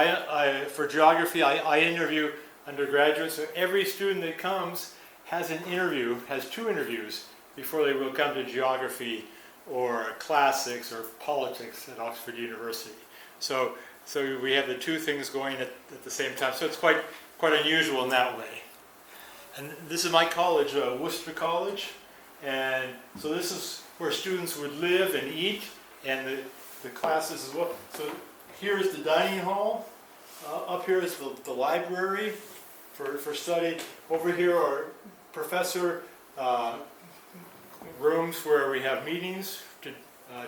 for geography, I interview undergraduates. So every student that comes has an interview, has 2 interviews before they will come to geography or classics or politics at Oxford University. So we have the 2 things going at the same time. So it's quite unusual in that way. And this is my college, Worcester College. And so this is where students would live and eat, and the classes as well. So here is the dining hall. Up here is the library for study. Over here are professor rooms where we have meetings,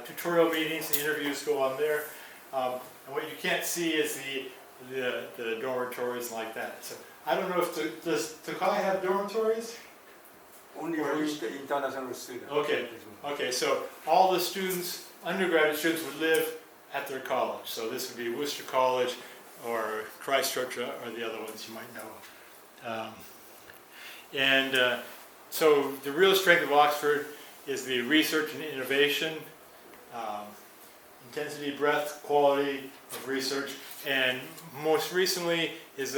tutorial meetings, the interviews go on there. And what you can't see is the dormitories like that. So I don't know if does Tokai have dormitories? Only for international students. Okay. So all the students, undergraduate students, would live at their college. So this would be Worcester College or Christchurch or the other ones you might know. So the real strength of Oxford is the research and innovation, intensity, breadth, quality of research, and most recently is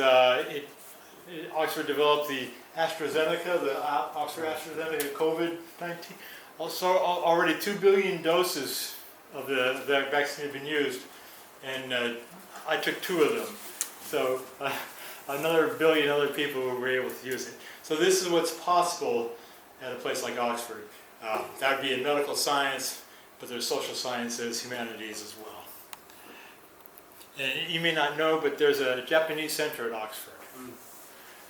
Oxford developed the AstraZeneca, the Oxford AstraZeneca COVID-19. Also, already 2 billion doses of the vaccine have been used, and I took 2 of them. So another billion other people were able to use it. So this is what's possible at a place like Oxford. That would be in medical science, but there's social sciences, humanities as well. And you may not know, but there's a Japanese center at Oxford.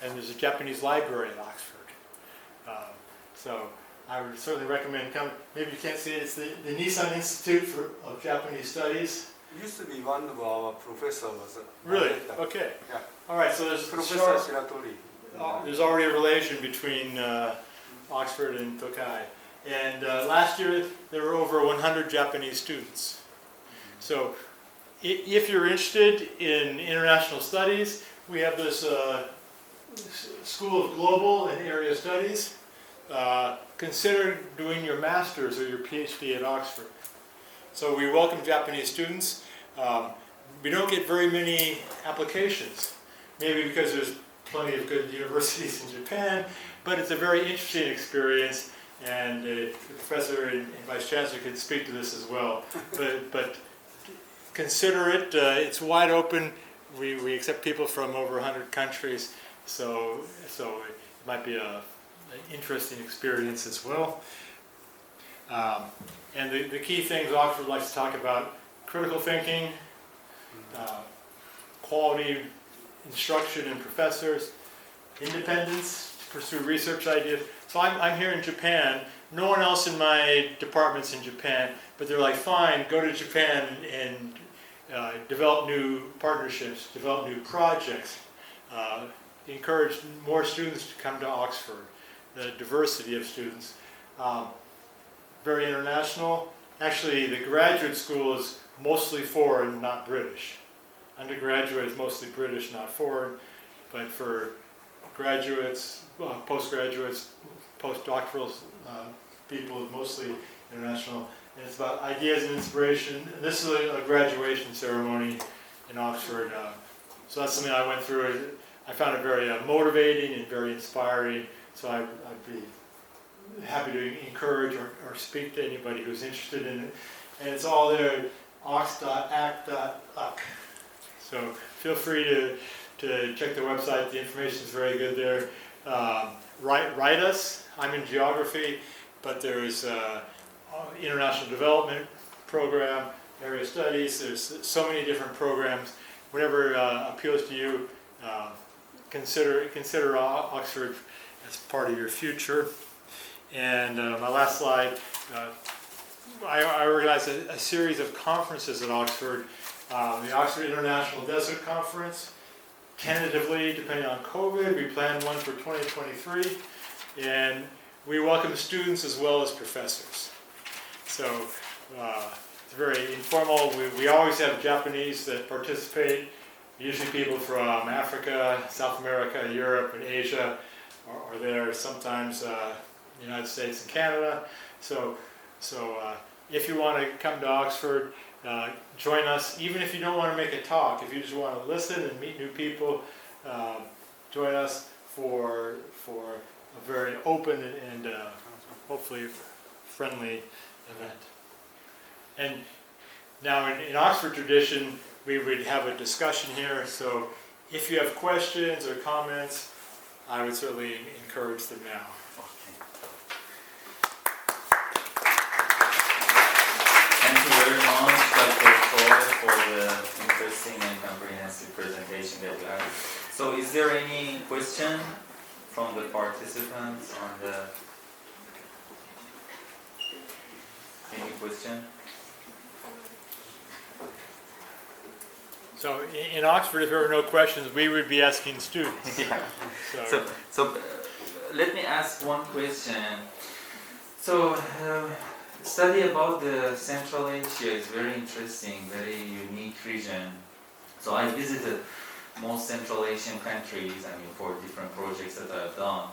And there's a Japanese library at Oxford. So I would certainly recommend coming. Maybe you can't see it. It's the Nissan Institute of Japanese Studies. It used to be one of our professors. Really? Okay. Yeah. All right, so there's Professor Shiratori. there's already a relation between Oxford and Tokai. And last year there were over 100 Japanese students. So if you're interested in international studies, we have this School of Global and Area Studies. Consider doing your master's or your PhD at Oxford. So we welcome Japanese students. We don't get very many applications, maybe because there's plenty of good universities in Japan, but it's a very interesting experience, and the professor and vice chancellor can speak to this as well. But consider it, it's wide open. We accept people from over 100 countries, so it might be an interesting experience as well. And the key things Oxford likes to talk about: critical thinking, quality instruction and professors, independence to pursue research ideas. So I'm here in Japan. No one else in my department's in Japan, but they're like, fine, go to Japan and develop new partnerships, develop new projects, encourage more students to come to Oxford, the diversity of students. Very international. Actually, the graduate school is mostly foreign, not British. Undergraduate is mostly British, not foreign, but for graduates, postgraduates, postdoctoral people, mostly international. And it's about ideas and inspiration. And this is a graduation ceremony in Oxford. So that's something I went through. I found it very motivating and very inspiring. So I'd be happy to encourage or speak to anybody who's interested in it. And it's all there at ox.act.uc. So feel free to check the website. The information is very good there. Write us. I'm in geography, but there's international development program, area studies. There's so many different programs. Whatever appeals to you, consider Oxford as part of your future. And my last slide, I organized a series of conferences at Oxford. The Oxford International Desert Conference, tentatively, depending on COVID, we plan one for 2023, and we welcome students as well as professors. So it's very informal. We always have Japanese that participate, usually people from Africa, South America, Europe, and Asia are there, sometimes the United States and Canada. So if you want to come to Oxford, join us. Even if you don't want to make a talk, if you just want to listen and meet new people, join us for a very open and hopefully friendly event. And now in Oxford tradition, we would have a discussion here. So if you have questions or comments, I would certainly encourage them now. Thank you very much, Dr. Troy, for the interesting and comprehensive presentation that you had. So is there any question from the participants on the... Any question? So in Oxford, if there were no questions, we would be asking students. Yeah. So let me ask one question. So study about the Central Asia is very interesting, very unique region. So I visited most Central Asian countries, for different projects that I've done.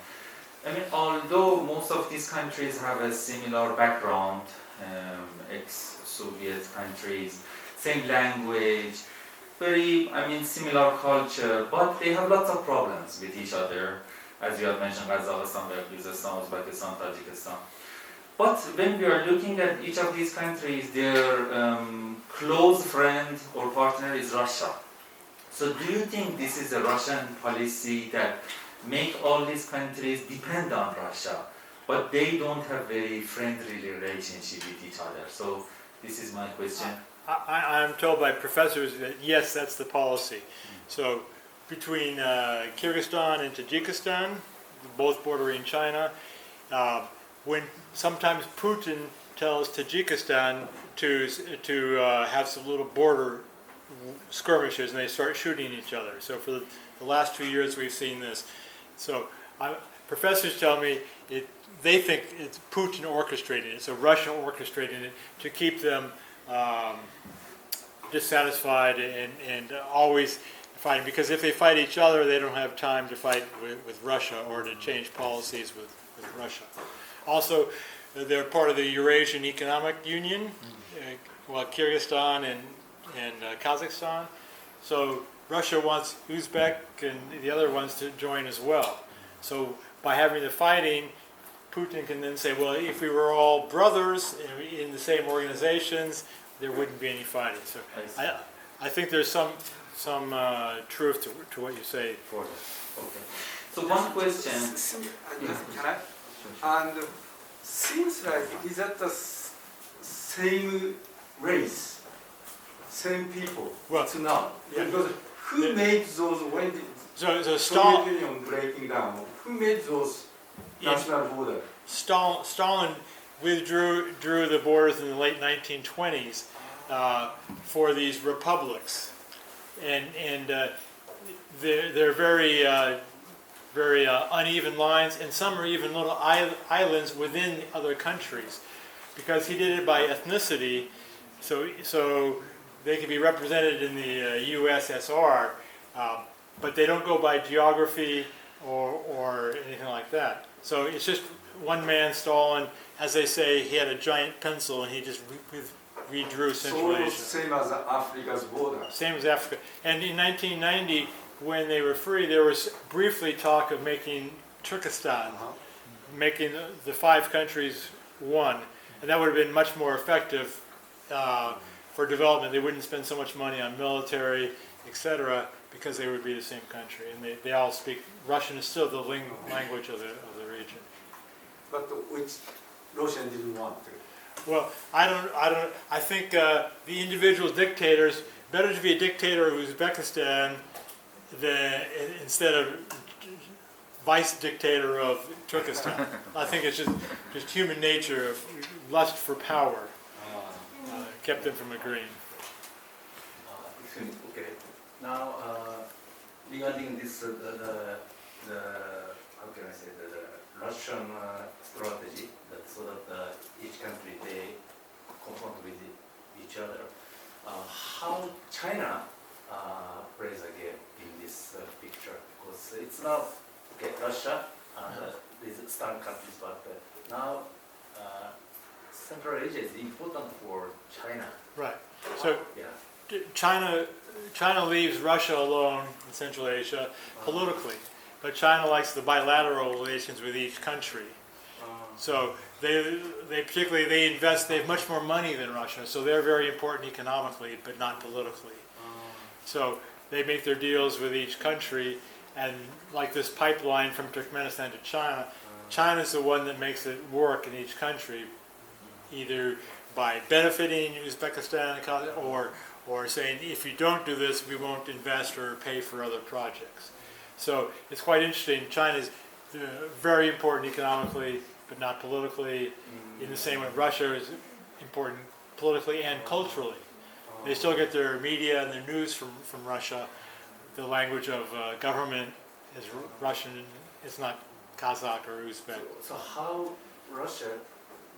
Although most of these countries have a similar background, ex-Soviet countries, same language, very, similar culture, but they have lots of problems with each other, as you have mentioned, Kazakhstan, Kyrgyzstan, Uzbekistan, Tajikistan. But when we are looking at each of these countries, their close friend or partner is Russia. So do you think this is a Russian policy that make all these countries depend on Russia, but they don't have very friendly relationship with each other? So this is my question. I'm told by professors that yes, that's the policy. So between Kyrgyzstan and Tajikistan, both bordering China, when sometimes Putin tells Tajikistan to have some little border skirmishes and they start shooting each other. So for the last 2 years we've seen this. So professors tell me they think it's Putin orchestrating it, so Russia orchestrating it to keep them dissatisfied and always fighting, because if they fight each other, they don't have time to fight with Russia or to change policies with Russia. Also, they're part of the Eurasian Economic Union, Kyrgyzstan and Kazakhstan. So Russia wants Uzbek and the other ones to join as well. So by having the fighting, Putin can then say, well, if we were all brothers in the same organizations, there wouldn't be any fighting. So I think there's some truth to what you say. Okay. So one question. Can I? And seems like it is at the same race, same people. Well, it's not. yeah. Because who made those when the So Soviet Union breaking down? Who made those national borders? Stalin withdrew the borders in the late 1920s for these republics, and they're very uneven lines, and some are even little islands within other countries, because he did it by ethnicity, so they can be represented in the USSR, but they don't go by geography or anything like that. So it's just one man, Stalin, as they say, he had a giant pencil and he just redrew Central Asia. Same as Africa's border. Same as Africa. And in 1990, when they were free, there was briefly talk of making Turkestan, making the 5 countries one. And that would have been much more effective for development. They wouldn't spend so much money on military, etc., because they would be the same country. And they all speak Russian is still the language of the region. But which Russian didn't want to. Well, I think the individual dictators, better to be a dictator of Uzbekistan instead of vice dictator of Turkestan. I think it's just human nature of lust for power kept them from agreeing. Okay. Now, regarding this, the how can I say the Russian strategy, that so that each country they confront with each other. How China plays a game in this picture? Because it's not Russia and these Eastern countries, but now Central Asia is important for China. Right. So Yeah. China leaves Russia alone in Central Asia politically, but China likes the bilateral relations with each country. So they invest. They have much more money than Russia, so they're very important economically, but not politically. So they make their deals with each country, and like this pipeline from Turkmenistan to China, China's the one that makes it work in each country, either by benefiting Uzbekistan or saying, if you don't do this, we won't invest or pay for other projects. So it's quite interesting. China's very important economically, but not politically, in the same way Russia is important politically and culturally. They still get their media and their news from Russia. The language of government is Russian, it's not Kazakh or Uzbek. So how Russia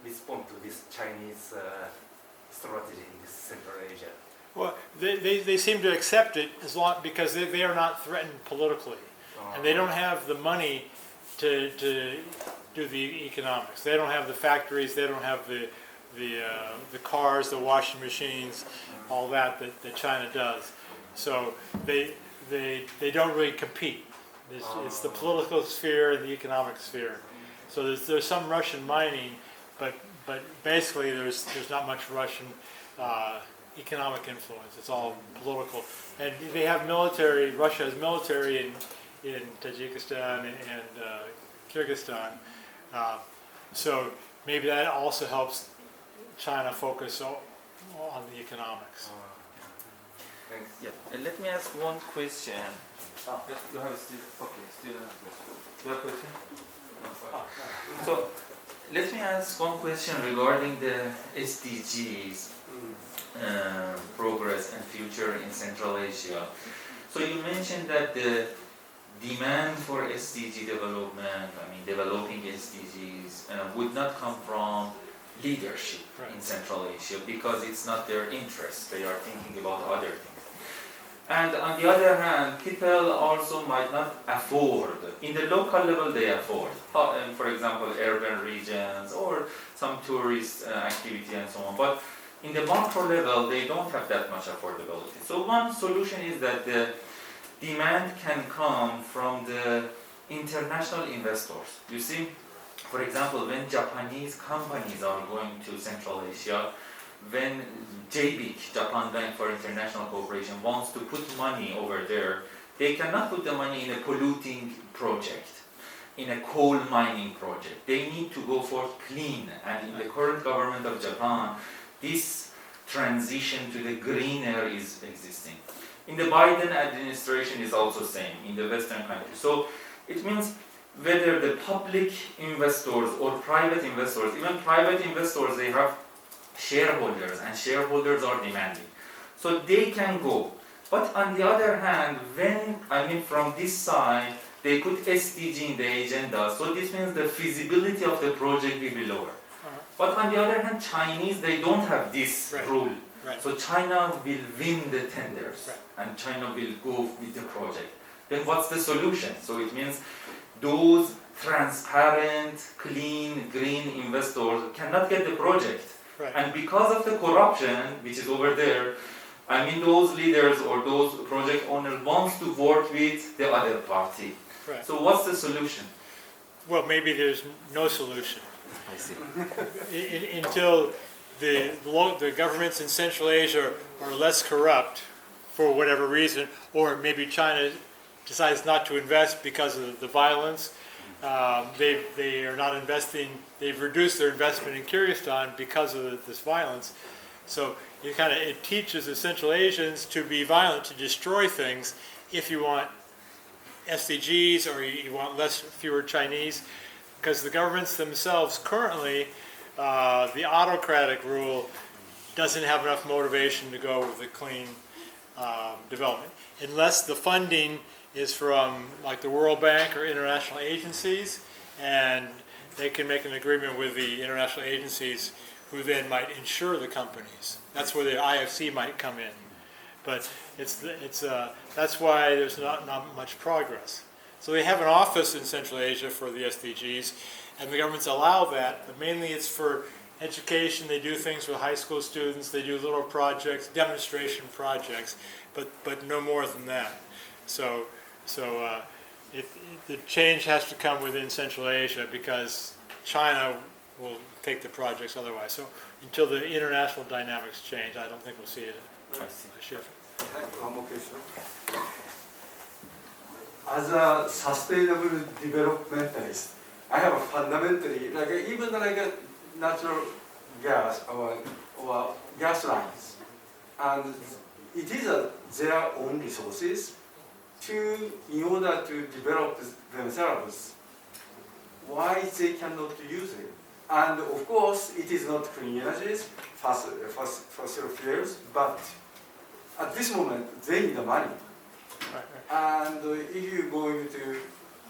respond to this Chinese strategy in this Central Asia? Well, they seem to accept it because they are not threatened politically, and they don't have the money to do the economics. They don't have the factories. They don't have the cars, the washing machines, all that China does. So they don't really compete. It's the political sphere and the economic sphere. So there's some Russian mining, but basically there's not much Russian economic influence. It's all political. And they have military. Russia has military in Tajikistan and Kyrgyzstan. So maybe that also helps China focus on the economics. Thanks. Yeah. Let me ask one question. You have a student. You have a question? So let me ask one question regarding the SDGs progress and future in Central Asia. So you mentioned that the demand for SDG development, developing SDGs, would not come from leadership in Central Asia because it's not their interest. They are thinking about other things. And on the other hand, people also might not afford. In the local level, they afford. For example, urban regions or some tourist activity and so on. But in the macro level, they don't have that much affordability. So one solution is that the demand can come from the international investors. You see, for example, when Japanese companies are going to Central Asia, when JBIC, Japan Bank for International Cooperation, wants to put money over there, they cannot put the money in a polluting project, in a coal mining project. They need to go for clean. And in the current government of Japan, this transition to the greener is existing. In the Biden administration is also same in the Western countries. So it means whether the public investors or private investors, even private investors, they have shareholders, and shareholders are demanding. So they can go. But on the other hand, from this side, they put SDG in the agenda, so this means the feasibility of the project will be lower. But on the other hand, Chinese, they don't have this rule. Right. So China will win the tenders, Right. and China will go with the project. Then what's the solution? So it means those transparent, clean, green investors cannot get the project. Right. And because of the corruption, which is over there, those leaders or those project owners wants to work with the other party. Right. So what's the solution? Well, maybe there's no solution I see. until the governments in Central Asia are less corrupt for whatever reason, or maybe China decides not to invest because of the violence. They are not investing. They've reduced their investment in Kyrgyzstan because of this violence. So it teaches the Central Asians to be violent, to destroy things. If you want SDGs or you want fewer Chinese, because the governments themselves currently, the autocratic rule doesn't have enough motivation to go with the clean development, unless the funding is from like the World Bank or international agencies, and they can make an agreement with the international agencies who then might insure the companies. That's where the IFC might come in. But that's why there's not much progress. So they have an office in Central Asia for the SDGs, and the governments allow that, but mainly it's for education. They do things with high school students, they do little projects, demonstration projects, but no more than that. So the change has to come within Central Asia, because China will take the projects otherwise. So until the international dynamics change, I don't think we'll see a shift. One more question. As a sustainable developmentalist, I have a fundamentally, even a natural gas or gas lines, and it is their own resources in order to develop themselves. Why they cannot use it? And of course, it is not clean energies, fossil fuels, but at this moment, they need the money. And if you go into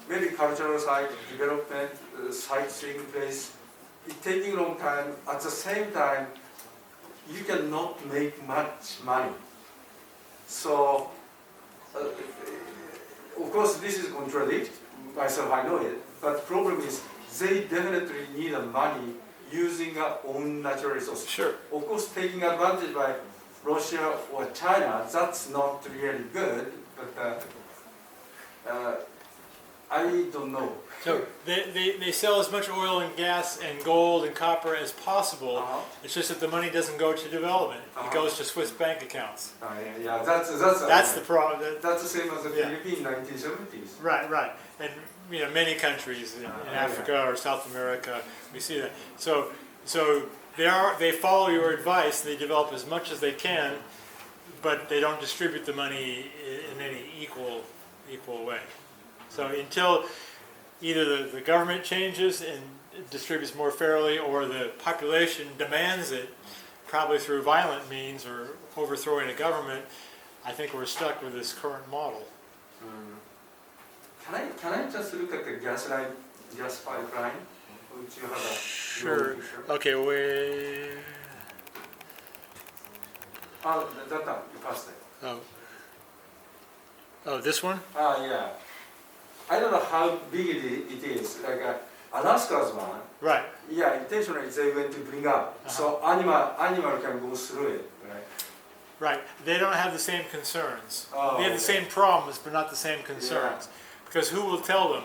maybe cultural site, development, sightseeing place, it's taking a long time. At the same time, you cannot make much money. So, of course, this is contradict. Myself, I know it. But the problem is, they definitely need the money using our own natural resources. Sure. Of course, taking advantage by Russia or China, that's not really good. But I don't know. So they sell as much oil and gas and gold and copper as possible. It's just that the money doesn't go to development. It goes to Swiss bank accounts. Yeah, that's the problem. That's the same as the Philippines 1970s. Right. And many countries in Africa or South America, we see that. So they follow your advice. They develop as much as they can, but they don't distribute the money in any equal way. So until either the government changes and distributes more fairly, or the population demands it, probably through violent means or overthrowing a government, I think we're stuck with this current model. Can I just look at the gas pipeline? Which you have a Sure. picture? Okay, wait. That you passed it. Oh. Oh, this one? Yeah. I don't know how big it is. Like Alaska's one. Right. Yeah, intentionally they went to bring up, so animal can go through it, right? Right. They don't have the same concerns. Oh, They have the same problems, but not the same concerns. Because who will tell them?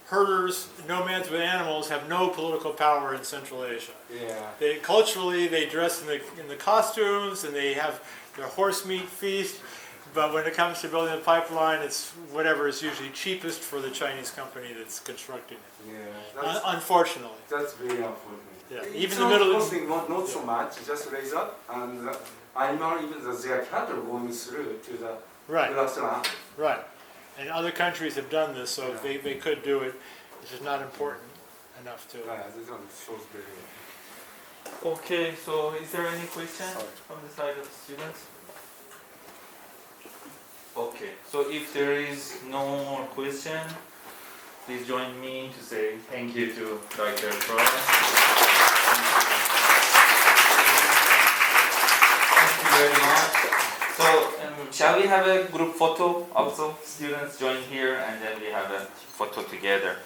Herders, nomads with animals have no political power in Central Asia. Yeah. Culturally, they dress in the costumes and they have their horse meat feast. But when it comes to building a pipeline, it's whatever is usually cheapest for the Chinese company that's constructing it. Yeah. Unfortunately. That's very unfortunate. Yeah. It's Even the middle of costing not so much, just raise up and animal, even their cattle going through to the right, grassland. right. And other countries have done this, so if they could do it. It's just not important enough to. This one shows very well. Okay, so is there any question from the side of the students? Okay, so if there is no more question, please join me to say thank you to Dr. Pro. Thank you very much. So, shall we have a group photo also? Students join here and then we have a photo together.